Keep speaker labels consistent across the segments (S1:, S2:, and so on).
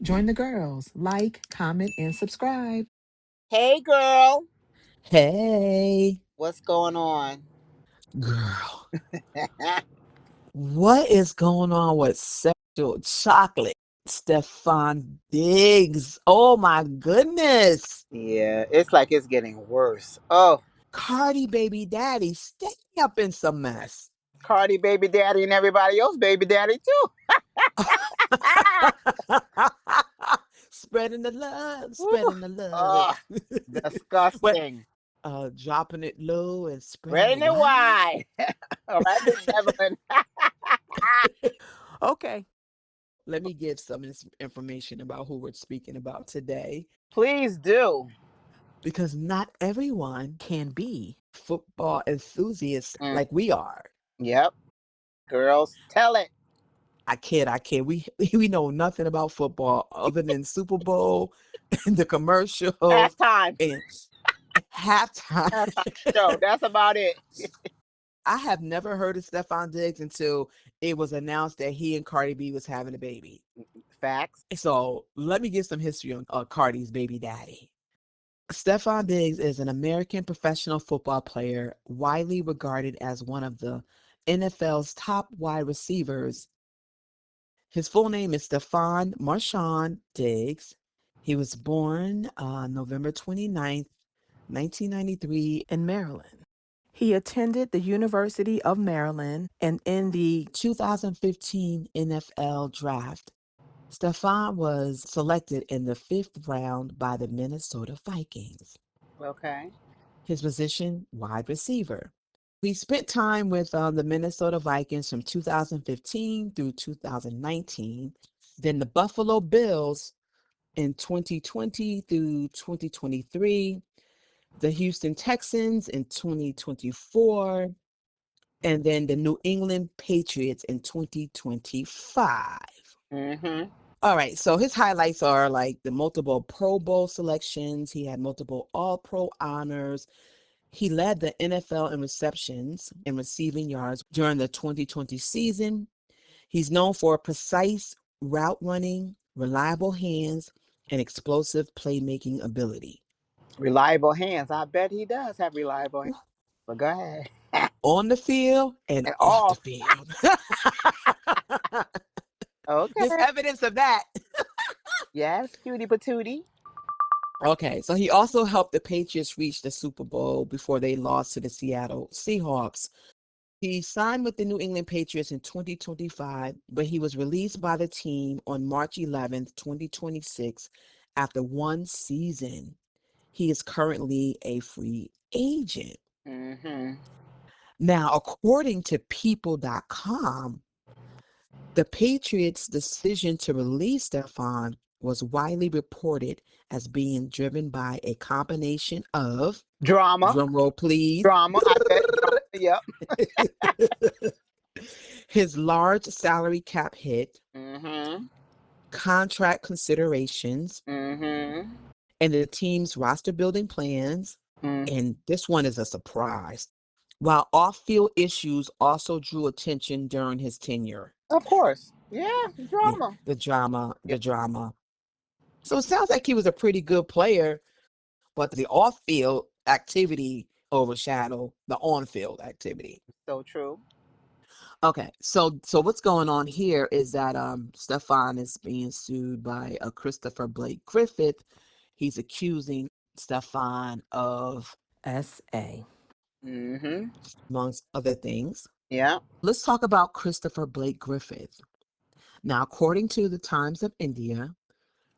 S1: Join the girls. Like, comment, and subscribe.
S2: Hey, girl.
S1: Hey,
S2: What's going on?
S1: girl. What is going on with sexual chocolate? Stefon Diggs. Oh my goodness.
S2: Yeah, it's like it's getting worse. Oh,
S1: Cardi baby daddy, stay up in some mess.
S2: Cardi baby daddy and everybody else baby daddy too.
S1: Spreading the love,
S2: Woo.
S1: spreading the love.
S2: Oh,
S1: What?
S2: disgusting.
S1: Dropping it low and spreading
S2: Spreading
S1: it
S2: it
S1: wide.
S2: wide. All right, Miss Evelyn.
S1: Okay. Let me give some information about who we're speaking about today,
S2: Please do.
S1: because not everyone can be football enthusiasts
S2: Mm,
S1: like we are.
S2: yep. Girls, tell it.
S1: I kid, I kid. We know nothing about football other than Super Bowl and the commercials
S2: Halftime.
S1: and halftime.
S2: Halftime show. That's about it.
S1: I have never heard of Stefon Diggs until it was announced that he and Cardi B was having a baby.
S2: Facts.
S1: So let me give some history on Cardi's baby daddy. Stefon Diggs is an American professional football player, widely regarded as one of the NFL's top wide receivers. His full name is Stefon Marshawn Diggs. He was born November 29th, 1993, in Maryland. He attended the University of Maryland, and in the 2015 NFL Draft, Stefon was selected in the 5th round by the Minnesota Vikings.
S2: Okay.
S1: His position, wide receiver. He spent time with the Minnesota Vikings from 2015 through 2019, then the Buffalo Bills in 2020 through 2023, the Houston Texans in 2024, and then the New England Patriots in 2025.
S2: Mm-hmm.
S1: All right, so his highlights are like the multiple Pro Bowl selections. He had multiple All-Pro honors. He led the NFL in receptions and receiving yards during the 2020 season. He's known for precise route running, reliable hands, and explosive playmaking ability.
S2: Reliable hands. I bet he does have reliable hands. But go ahead.
S1: On the field and
S2: And
S1: off the
S2: off.
S1: field. There's
S2: Okay.
S1: evidence of that.
S2: Yes, cutie patootie.
S1: Okay, so he also helped the Patriots reach the Super Bowl before they lost to the Seattle Seahawks. He signed with the New England Patriots in 2025, but he was released by the team on March 11th, 2026, after one season. He is currently a free agent.
S2: Mm-hmm.
S1: Now, according to people.com, the Patriots' decision to release Stefon was widely reported as being driven by a combination of,
S2: Drama.
S1: drumroll please,
S2: Drama. I bet drama. Yep.
S1: his large salary cap hit,
S2: Mm-hmm.
S1: contract considerations,
S2: Mm-hmm.
S1: and the team's roster building plans.
S2: Mm.
S1: And this one is a surprise. While off-field issues also drew attention during his tenure.
S2: Of course. Yeah,
S1: Yeah,
S2: drama.
S1: the drama,
S2: Yeah,
S1: the drama. So it sounds like he was a pretty good player, but the off-field activity overshadowed the on-field activity.
S2: so true.
S1: Okay, so what's going on here is that Stefon is being sued by Christopher Blake Griffith. He's accusing Stefon of SA,
S2: Mm-hmm.
S1: amongst other things.
S2: Yeah.
S1: Let's talk about Christopher Blake Griffith. Now, according to the Times of India,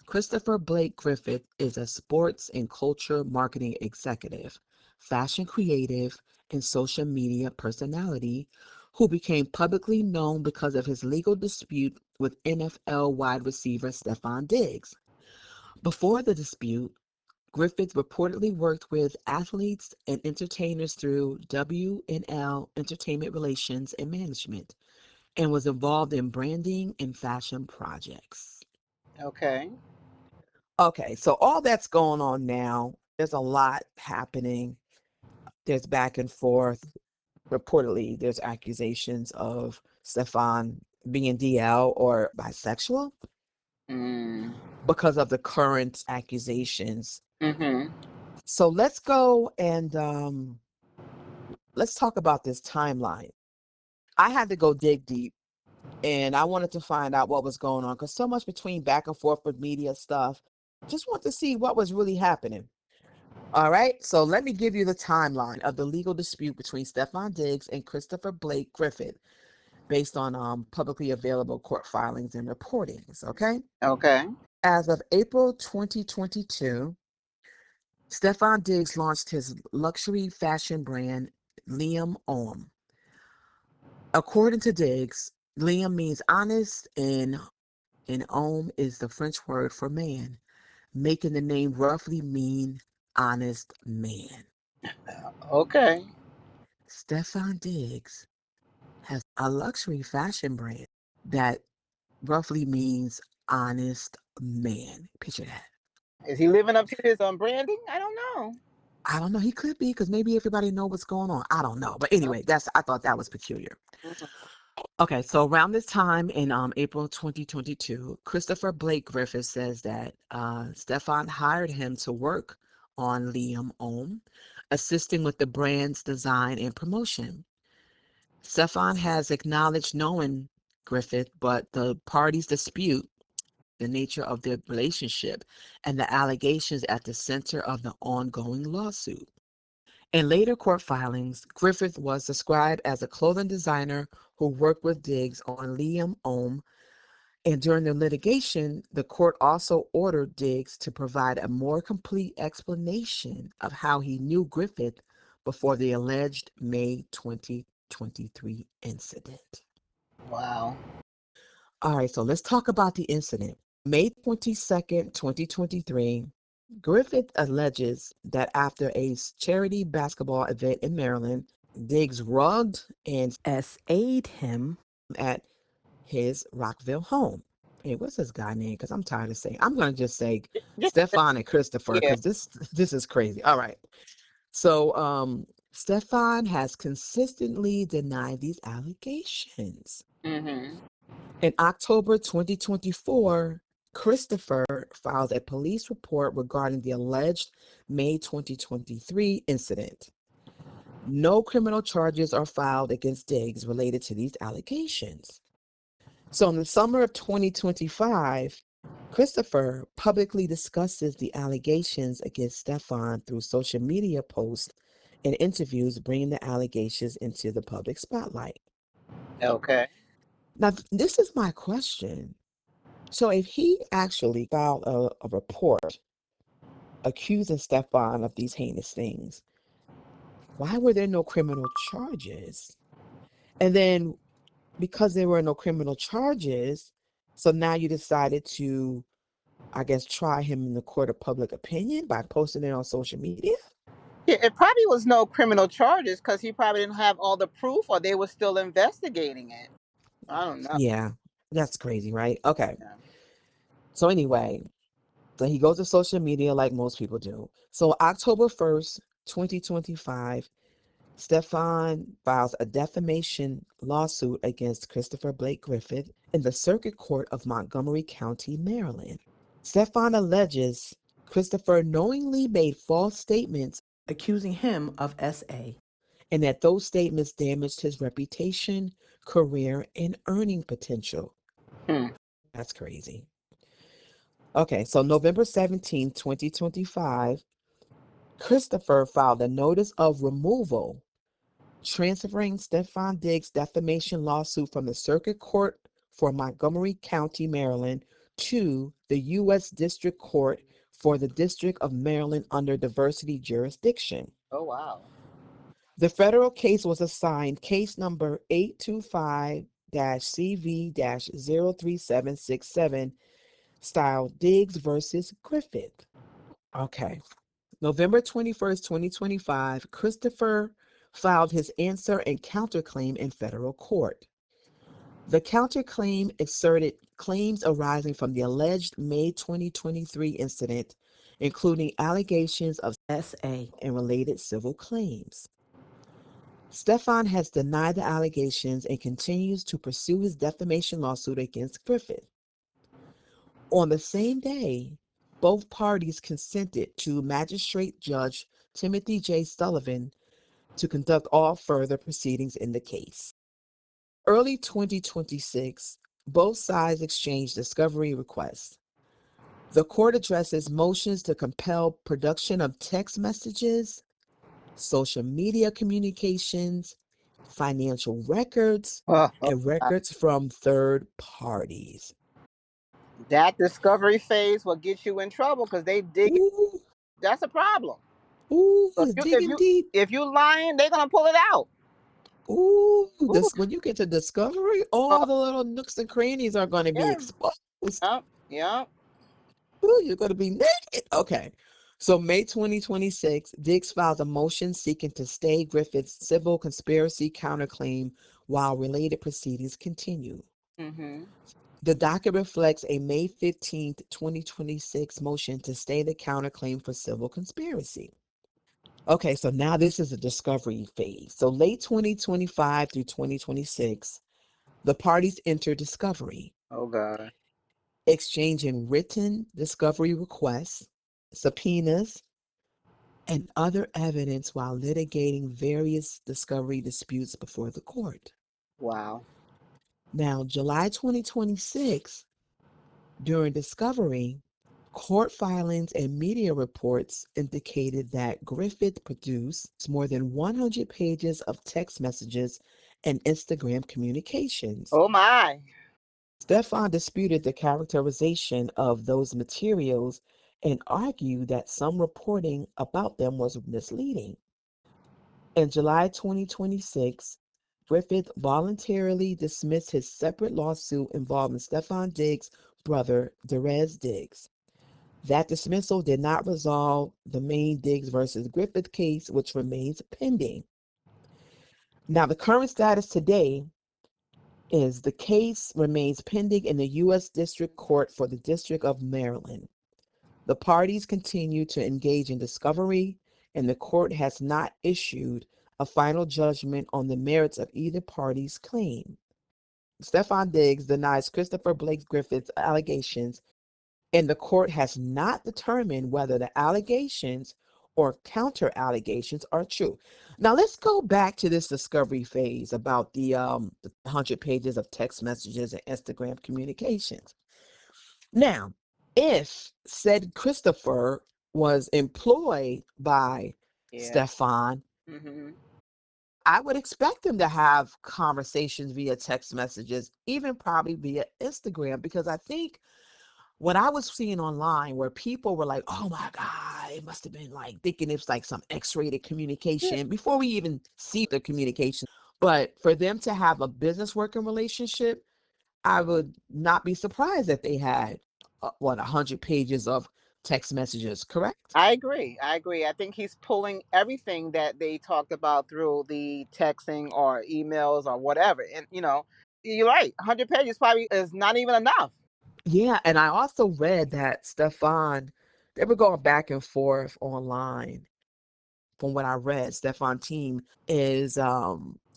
S1: Christopher Blake Griffith is a sports and culture marketing executive, fashion creative, and social media personality who became publicly known because of his legal dispute with NFL wide receiver Stefon Diggs. Before the dispute, Griffith reportedly worked with athletes and entertainers through W&L Entertainment Relations and Management and was involved in branding and fashion projects.
S2: Okay.
S1: Okay, so all that's going on now, there's a lot happening. There's back and forth. Reportedly, there's accusations of Stefon being DL or bisexual.
S2: Mm.
S1: because of the current accusations.
S2: Mm-hmm.
S1: So let's go and let's talk about this timeline. I had to go dig deep and I wanted to find out what was going on because so much between back and forth with media stuff. Just want to see what was really happening. All right, so let me give you the timeline of the legal dispute between Stefon Diggs and Christopher Blake Griffith based on publicly available court filings and reportings, okay?
S2: Okay.
S1: As of April 2022, Stefon Diggs launched his luxury fashion brand, Liém Homme. According to Diggs, Liam means honest and Homme is the French word for man, making the name roughly mean honest man.
S2: Okay.
S1: Stefon Diggs has a luxury fashion brand that roughly means honest man. Picture that.
S2: Is he living up to his branding? I don't know.
S1: I don't know. He could be because maybe everybody know what's going on. I don't know. But anyway, I thought that was peculiar.
S2: Mm-hmm.
S1: Okay, so around this time in April 2022, Christopher Blake Griffith says that Stefon hired him to work on Liém Homme, assisting with the brand's design and promotion. Stefon has acknowledged knowing Griffith, but the parties dispute the nature of their relationship and the allegations at the center of the ongoing lawsuit. In later court filings, Griffith was described as a clothing designer who worked with Diggs on Liém Homme, and during the litigation, the court also ordered Diggs to provide a more complete explanation of how he knew Griffith before the alleged May 2023 incident.
S2: Wow.
S1: All right, so let's talk about the incident. May 22nd, 2023, Griffith alleges that after a charity basketball event in Maryland, Diggs rugged and SA'd him at his Rockville home. Hey, what's this guy name? Because I'm tired of saying. I'm going to just say
S2: Just
S1: Stefon and Christopher
S2: yeah.
S1: because this is crazy. All right. So Stefon has consistently denied these allegations.
S2: Mm-hmm.
S1: In October 2024, Christopher filed a police report regarding the alleged May 2023 incident. No criminal charges are filed against Diggs related to these allegations. So in the summer of 2025, Christopher publicly discusses the allegations against Stefon through social media posts and interviews, bringing the allegations into the public spotlight.
S2: Okay.
S1: Now, this is my question. So if he actually filed a report accusing Stefon of these heinous things, why were there no criminal charges? And then because there were no criminal charges, so now you decided to, I guess, try him in the court of public opinion by posting it on social media?
S2: Yeah, it probably was no criminal charges because he probably didn't have all the proof, or they were still investigating it. I don't know.
S1: Yeah, that's crazy, right? Okay.
S2: Yeah.
S1: So anyway, so he goes to social media like most people do. So October 1st, 2025, Stefon files a defamation lawsuit against Christopher Blake Griffith in the Circuit Court of Montgomery County, Maryland. Stefon alleges Christopher knowingly made false statements accusing him of SA, and that those statements damaged his reputation, career, and earning potential.
S2: Hmm.
S1: That's crazy. Okay, so November 17, 2025, Christopher filed a notice of removal, transferring Stefon Diggs' defamation lawsuit from the Circuit Court for Montgomery County, Maryland, to the U.S. District Court for the District of Maryland under diversity jurisdiction.
S2: Oh wow.
S1: The federal case was assigned case number 825-CV-03767, style Diggs versus Griffith. Okay. November 21st, 2025, Christopher filed his answer and counterclaim in federal court. The counterclaim asserted claims arising from the alleged May 2023 incident, including allegations of SA and related civil claims. Stefon has denied the allegations and continues to pursue his defamation lawsuit against Griffith. On the same day, both parties consented to Magistrate Judge Timothy J. Sullivan to conduct all further proceedings in the case. Early 2026, both sides exchanged discovery requests. The court addresses motions to compel production of text messages, social media communications, financial records, and records from third parties.
S2: That discovery phase will get you in trouble because they dig.
S1: Ooh,
S2: That's a problem.
S1: ooh,
S2: So
S1: it's digging deep.
S2: if you lying, they're gonna pull it out.
S1: Ooh,
S2: Ooh,
S1: this when you get to discovery,
S2: uh,
S1: all the little nooks and crannies are going to be
S2: yeah,
S1: exposed.
S2: yeah.
S1: Ooh, you're going to be naked. Okay. So, May 2026, Diggs filed a motion seeking to stay Griffith's civil conspiracy counterclaim while related proceedings continue.
S2: Mm-hmm.
S1: The docket reflects a May 15th, 2026 motion to stay the counterclaim for civil conspiracy. Okay, so now this is a discovery phase. So, late 2025 through 2026, the parties enter discovery,
S2: Oh God.
S1: exchanging written discovery requests, subpoenas, and other evidence while litigating various discovery disputes before the court.
S2: Wow.
S1: Now, July 2026, during discovery, court filings and media reports indicated that Griffith produced more than 100 pages of text messages and Instagram communications.
S2: Oh my.
S1: Stefon disputed the characterization of those materials and argued that some reporting about them was misleading. In July 2026, Griffith voluntarily dismissed his separate lawsuit involving Stefon Diggs' brother, Derez Diggs. That dismissal did not resolve the main Diggs versus Griffith case, which remains pending. Now, the current status today is the case remains pending in the U.S. District Court for the District of Maryland. The parties continue to engage in discovery, and the court has not issued a final judgment on the merits of either party's claim. Stefon Diggs denies Christopher Blake Griffith's allegations, and the court has not determined whether the allegations or counter allegations are true. Now let's go back to this discovery phase about the 100 pages of text messages and Instagram communications. Now, if said Christopher was employed by
S2: Yeah.
S1: Stefon,
S2: Mm-hmm.
S1: I would expect him to have conversations via text messages, even probably via Instagram, because I think what I was seeing online where people were like, oh my God, it must have been like thinking it's like some X-rated
S2: Yeah.
S1: communication before we even see the communication. But for them to have a business working relationship, I would not be surprised if they had, 100 pages of text messages, correct?
S2: I agree. I agree. I think he's pulling everything that they talked about through the texting or emails or whatever. And you're right. 100 pages probably is not even enough.
S1: Yeah, and I also read that Stefan, they were going back and forth online. From what I read, Stefan team is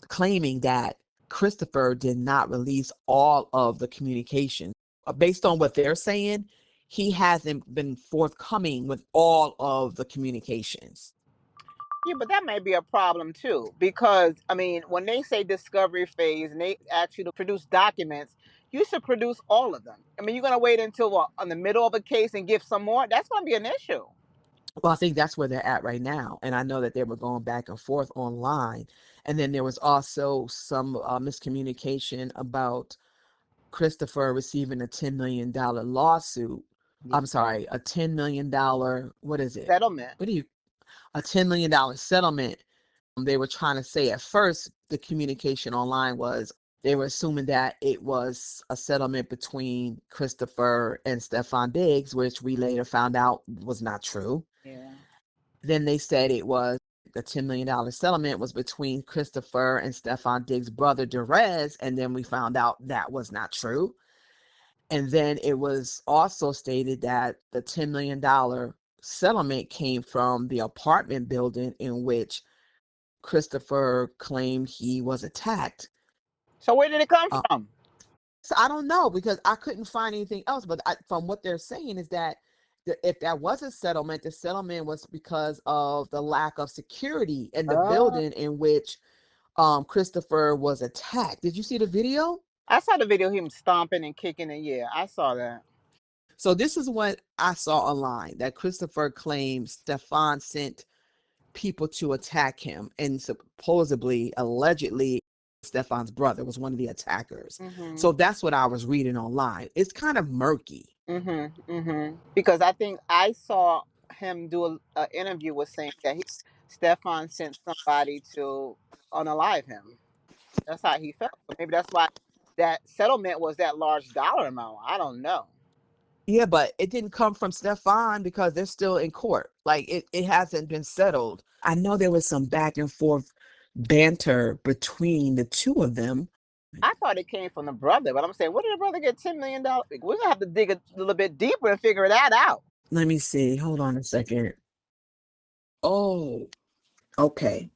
S1: claiming that Christopher did not release all of the communication. Based on what they're saying, he hasn't been forthcoming with all of the communications.
S2: Yeah, but that may be a problem too, because I mean, when they say discovery phase and they ask you to produce documents, you should produce all of them. I mean, you're gonna wait until what, on the middle of a case and give some more? That's gonna be an issue.
S1: Well, I think that's where they're at right now. And I know that they were going back and forth online. And then there was also some miscommunication about Christopher receiving a $10 million lawsuit.
S2: Yeah.
S1: I'm sorry, a $10 million, what is it?
S2: Settlement.
S1: What do you, a $10 million settlement? They were trying to say at first, the communication online was they were assuming that it was a settlement between Christopher and Stefon Diggs, which we later found out was not true.
S2: Yeah.
S1: Then they said it was the $10 million settlement was between Christopher and Stefon Diggs' brother Derez, and then we found out that was not true. And then it was also stated that the $10 million settlement came from the apartment building in which Christopher claimed he was attacked.
S2: So where did it come
S1: Uh,
S2: from?
S1: So I don't know because I couldn't find anything else. But from what they're saying is that if that was a settlement, the settlement was because of the lack of security in the
S2: Oh,
S1: building in which Christopher was attacked. Did you see the video?
S2: I saw the video of him stomping and kicking, and yeah, I saw that.
S1: So this is what I saw online that Christopher claims Stefon sent people to attack him, and supposedly, allegedly, Stefon's brother was one of the attackers.
S2: Mhm.
S1: So that's what I was reading online. It's kind of murky.
S2: Mhm. Mhm. Because I think I saw him do a interview with saying that Stefan sent somebody to unalive him. That's how he felt. So maybe that's why that settlement was that large dollar amount. I don't know.
S1: Yeah, but it didn't come from Stefon because they're still in court. Like it hasn't been settled. I know there was some back and forth banter between the two of them.
S2: I thought it came from the brother, but I'm saying, where did the brother get $10 million? We're gonna have to dig a little bit deeper and figure that out.
S1: Let me see. Hold on a second. Oh, okay.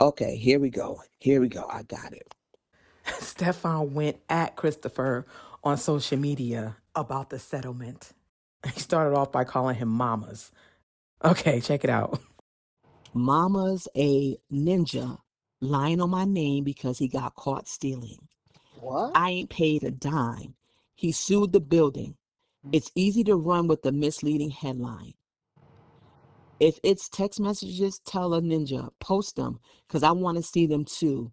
S1: Okay, here we go. Here we go. I got it.
S3: Stefon went at Christopher on social media about the settlement. He started off by calling him mamas. Okay, check it out.
S1: Mama's a ninja lying on my name because he got caught stealing.
S2: What?
S1: I ain't paid a dime. He sued the building. It's easy to run with the misleading headline. If it's text messages, tell a ninja, post them because I want to see them too.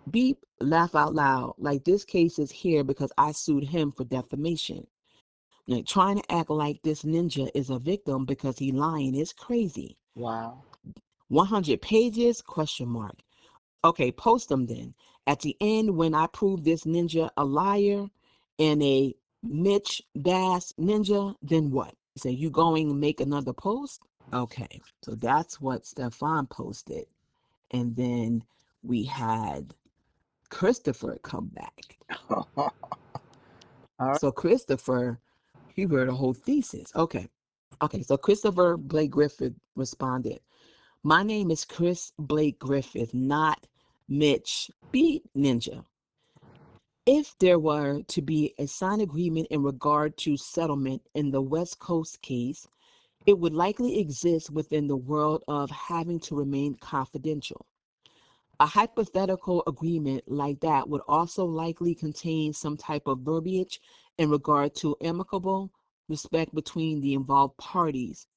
S1: Beep, laugh out loud. Like this case is here because I sued him for defamation. Like trying to act like this ninja is a victim because he lying is crazy.
S2: Wow.
S1: 100 pages? Question mark. Okay, post them then. At the end, when I prove this ninja a liar and a Mitch Bass ninja, then what? So you going to make another post? Okay, so that's what Stefon posted. And then we had Christopher come back.
S2: All right.
S1: So Christopher, he wrote a whole thesis. Okay. Okay, so Christopher Blake Griffith responded, my name is Chris Blake Griffith, not Mitch Beat Ninja. If there were to be a signed agreement in regard to settlement in the West Coast case, it would likely exist within the world of having to remain confidential. A hypothetical agreement like that would also likely contain some type of verbiage in regard to amicable respect between the involved parties,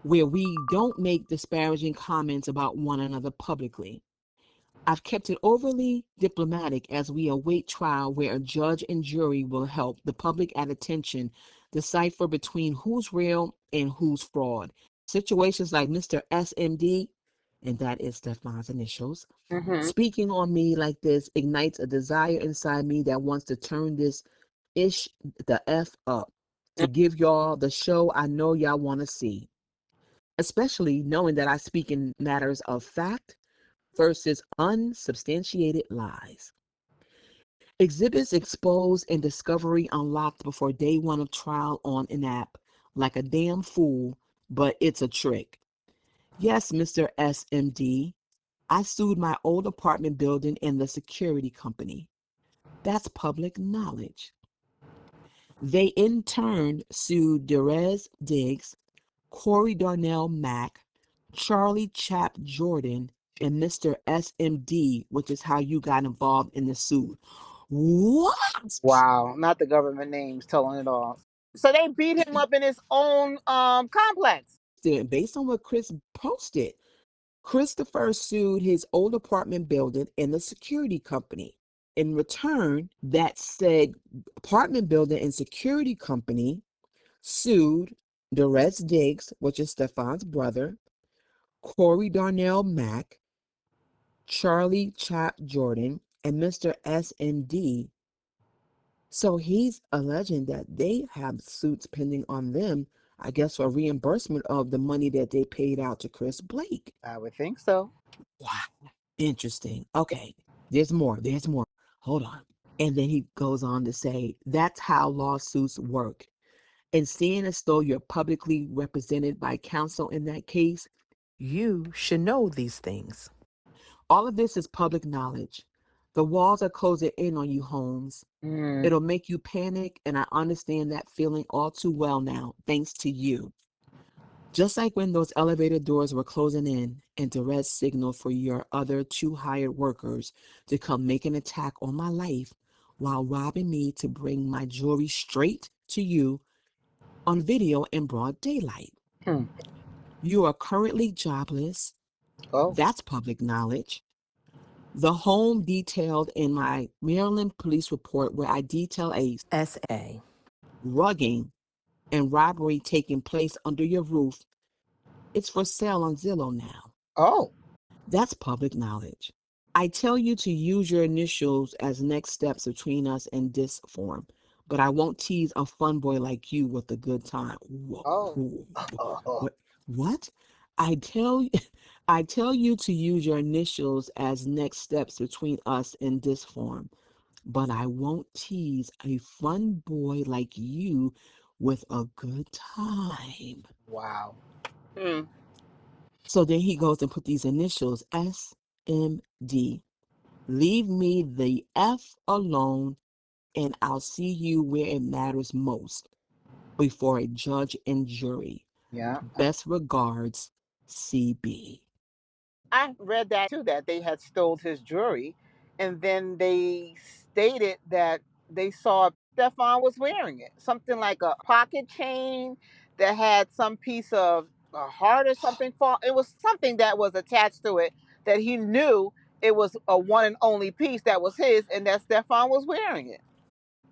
S1: where we don't make disparaging comments about one another publicly. I've kept it overly diplomatic as we await trial where a judge and jury will help the public at attention decipher between who's real and who's fraud. Situations like Mr. SMD, and that is Stefon's initials,
S2: Mm-hmm.
S1: speaking on me like this ignites a desire inside me that wants to turn this ish the F up to give y'all the show I know y'all want to see, especially knowing that I speak in matters of fact versus unsubstantiated lies. Exhibits exposed and discovery unlocked before day one of trial on an app, like a damn fool, but it's a trick. Yes, Mr. SMD, I sued my old apartment building and the security company. That's public knowledge. They in turn sued Derez Diggs, Corey Darnell Mack, Charlie Chap Jordan, and Mr. SMD, which is how you got involved in the suit. What?
S2: Wow. Not the government names telling it all. So they beat him up in his own complex.
S1: Based on what Chris posted, Christopher sued his old apartment building and the security company. In return, that said apartment building and security company sued Derez Diggs, which is Stefon's brother, Corey Darnell Mack, Charlie Chap Jordan, and Mr. SMD. So he's alleging that they have suits pending on them, I guess, for reimbursement of the money that they paid out to Chris Blake.
S2: I would think so.
S1: Wow. Interesting. Okay. There's more. There's more. Hold on. And then he goes on to say, that's how lawsuits work. And seeing as though you're publicly represented by counsel in that case,
S3: You should know these things.
S1: all of this is public knowledge. The walls are closing in on you, Holmes.
S2: Mm.
S1: It'll make you panic, and I understand that feeling all too well now, thanks to you. Just like when those elevator doors were closing in and Derez signaled for your other two hired workers to come make an attack on my life while robbing me to bring my jewelry straight to you on video in broad daylight.
S2: Hmm.
S1: You are currently jobless.
S2: Oh.
S1: That's public knowledge. The home detailed in my Maryland police report, where I detail a
S3: SA.
S1: rugging and robbery taking place under your roof, it's for sale on Zillow now.
S2: Oh.
S1: That's public knowledge. I tell you to use your initials as next steps between us in this form, but I won't tease a fun boy like you with a good time.
S2: Oh. Oh.
S1: What? What? I tell I tell you to use your initials as next steps between us in this form, but I won't tease a fun boy like you with a good time.
S2: Wow. Hmm.
S1: So then he goes and put these initials SMD. Leave me the F alone, and I'll see you where it matters most, before a judge and jury.
S2: Yeah.
S1: Best regards, CB.
S2: I read that too, that they had stole his jewelry, and then they stated that they saw Stefon was wearing it. Something like a pocket chain that had some piece of a heart or something fall. It was something that was attached to it that he knew it was a one and only piece that was his, and that Stefon was wearing it.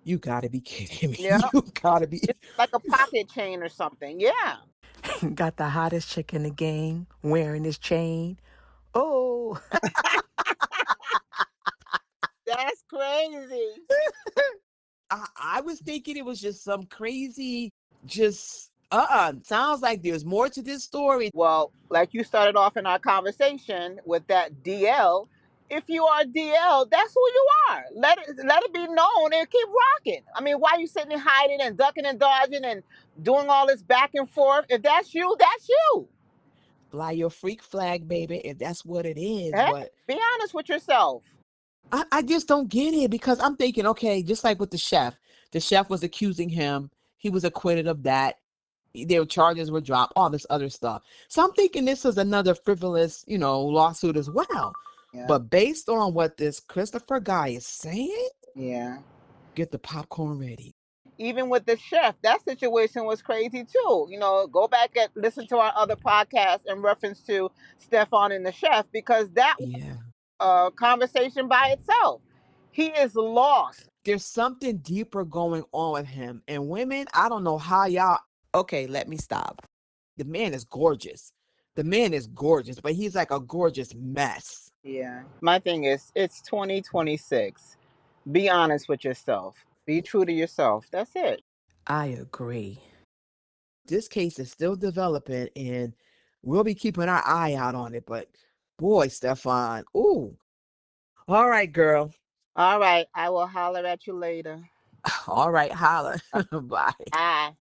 S1: You gotta be kidding me.
S2: Yeah.
S1: You gotta be.
S2: It's like a pocket chain or something. Yeah.
S3: Got the hottest chick in the game wearing his chain. Oh,
S2: That's crazy.
S1: I was thinking it was just some crazy, just sounds like there's more to this story.
S2: Well, like you started off in our conversation with that DL, if you are DL, that's who you are. Let it be known and keep rocking. I mean, why are you sitting and hiding and ducking and dodging and doing all this back and forth? If that's you, that's you.
S1: Fly your freak flag, baby, if that's what it is.
S2: Hey,
S1: But
S2: be honest with yourself.
S1: I just don't get it, because I'm thinking, okay, just like with the chef was accusing him. He was acquitted of that. Their charges were dropped, all this other stuff. So I'm thinking this is another frivolous, lawsuit as well.
S2: Yeah.
S1: But based on what this Christopher guy is saying,
S2: Yeah.
S1: get the popcorn ready.
S2: Even with the chef, that situation was crazy too. Go back and listen to our other podcast in reference to Stefan and the chef, because that
S1: Yeah.
S2: conversation by itself. He is lost.
S1: There's something deeper going on with him. And women, I don't know how y'all. Okay, let me stop. The man is gorgeous. The man is gorgeous, but he's like a gorgeous mess.
S2: Yeah. My thing is, it's 2026. Be honest with yourself. Be true to yourself. That's it.
S3: I agree.
S1: This case is still developing, and we'll be keeping our eye out on it. But boy, Stefon, ooh. All right, girl.
S2: All right. I will holler at you later.
S1: All right, holla. Bye.
S2: Bye.